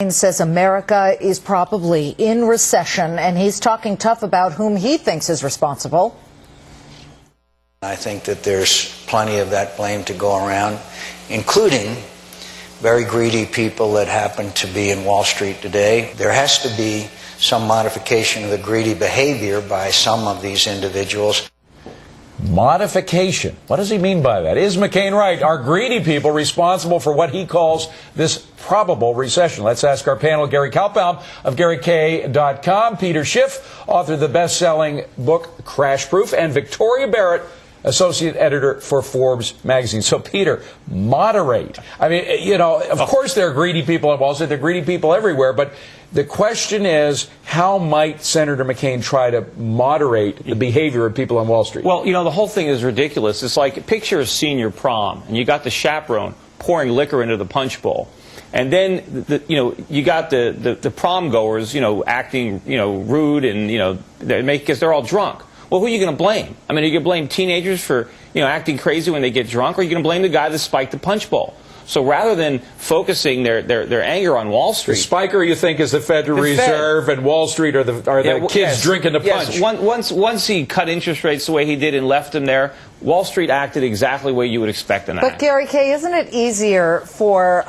Says America is probably in recession, and he's talking tough about whom he thinks is responsible. I think that there's plenty of that blame to go around, including very greedy people that happen to be in Wall Street today. There has to be some modification of the greedy behavior by some of these individuals. Modification. What does he mean by that? Is McCain right? Are greedy people responsible for what he calls this probable recession? Let's ask our panel, Gary Kaltbaum of GaryK.com, Peter Schiff, author of the best-selling book Crash Proof, and Victoria Barrett, associate editor for Forbes magazine. So, Peter, moderate. I mean, you know, of course there are greedy people on Wall Street. There are greedy people everywhere. But the question is, how might Senator McCain try to moderate the behavior of people on Wall Street? Well, you know, the whole thing is ridiculous. It's like, picture a senior prom, and you got the chaperone pouring liquor into the punch bowl. And then, you got the prom goers, acting, rude and, because they're all drunk. Well, who are you going to blame? I mean, are you going to blame teenagers for, acting crazy when they get drunk, or are you going to blame the guy that spiked the punch bowl? So rather than focusing their anger on Wall Street, the spiker, you think, is the Federal Reserve, and Wall Street are the kids drinking the punch. Yes. Once he cut interest rates the way he did and left them there, Wall Street acted exactly the way you would expect them to act. But Gary K., isn't it easier for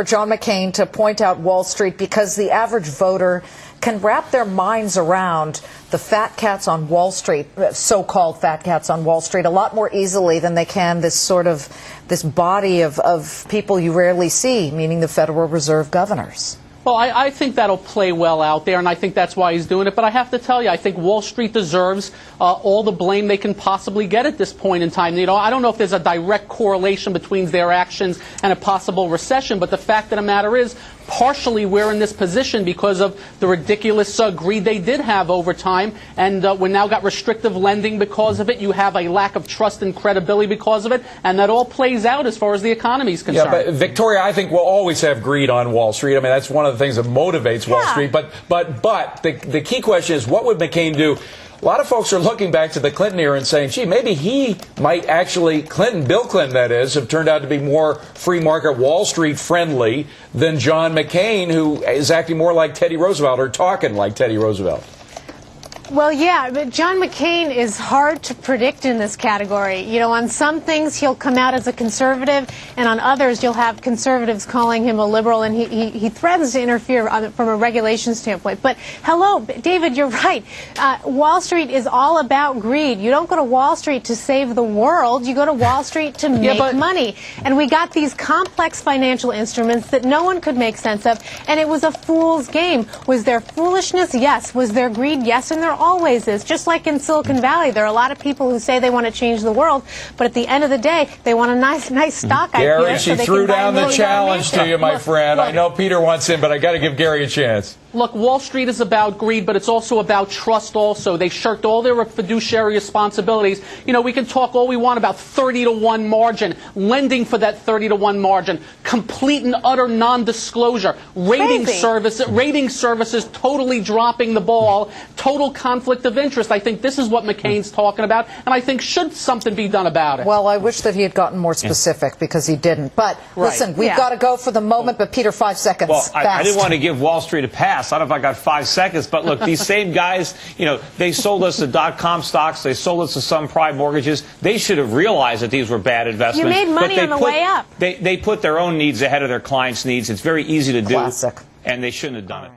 John McCain to point out Wall Street because the average voter can wrap their minds around the fat cats on Wall Street, so-called fat cats on Wall Street, a lot more easily than they can this body of people you rarely see, meaning the Federal Reserve governors? Well, I think that'll play well out there, and I think that's why he's doing it. But I have to tell you, I think Wall Street deserves all the blame they can possibly get at this point in time. I don't know if there's a direct correlation between their actions and a possible recession, but the fact of the matter is, partially we're in this position because of the ridiculous greed they did have over time, and we now got restrictive lending because of it. You have a lack of trust and credibility because of it, and that all plays out as far as the economy is concerned. Yeah, but Victoria, I think we'll always have greed on Wall Street. I mean, that's one of the things that motivates Wall Street. But the key question is, what would McCain do? A lot of folks are looking back to the Clinton era and saying, gee, maybe he might actually, Bill Clinton that is, have turned out to be more free market Wall Street friendly than John McCain, who is acting more like Teddy Roosevelt or talking like Teddy Roosevelt. Well, yeah, but John McCain is hard to predict in this category. On some things he'll come out as a conservative, and on others you'll have conservatives calling him a liberal, and he threatens to interfere from a regulation standpoint. But hello, David, you're right. Wall Street is all about greed. You don't go to Wall Street to save the world. You go to Wall Street to make money. And we got these complex financial instruments that no one could make sense of, and it was a fool's game. Was there foolishness? Yes. Was there greed? Yes. And there always is. Just like in Silicon Valley, there are a lot of people who say they want to change the world, but at the end of the day, they want a nice stock Gary, idea. she threw down the challenge to you, my friend. I know Peter wants in, but I got to give Gary a chance. Look, Wall Street is about greed, but it's also about trust also. They shirked all their fiduciary responsibilities. We can talk all we want about 30-to-1 margin, lending for that 30-to-1 margin, complete and utter non-disclosure, rating services totally dropping the ball, total conflict of interest. I think this is what McCain's talking about, and I think should something be done about it. Well, I wish that he had gotten more specific because he didn't. But listen, we've got to go for the moment, but Peter, 5 seconds. Well, I didn't want to give Wall Street a pass. I don't know if I got 5 seconds, but look, these same guys, they sold us the dot-com stocks, they sold us the subprime mortgages. They should have realized that these were bad investments. You made money on the way up. They put their own needs ahead of their clients' needs. It's very easy to do. Classic. And they shouldn't have done it.